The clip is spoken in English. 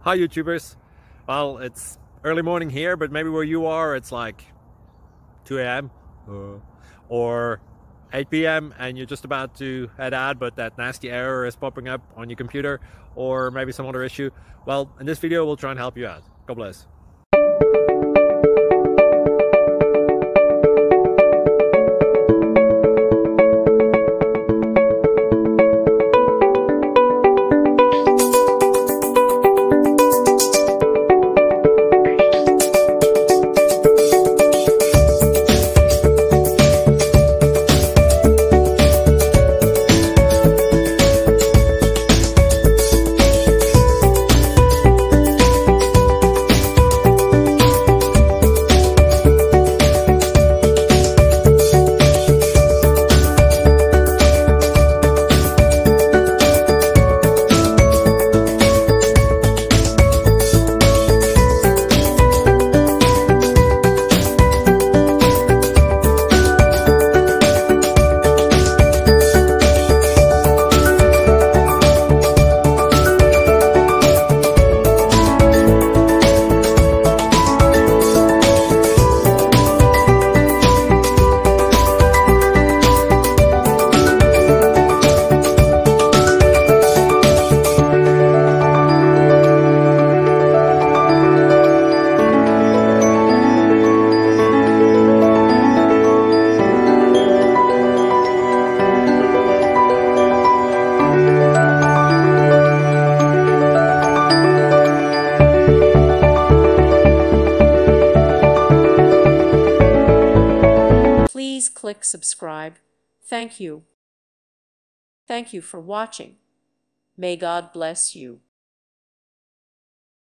Hi YouTubers. Well, it's early morning here, but maybe where you are it's like 2 a.m. or 8 p.m. and you're just about to head out, but that nasty error is popping up on your computer, or maybe some other issue. Well, in this video we'll try and help you out. God bless. Please click subscribe. Thank you. Thank you for watching. May God bless you.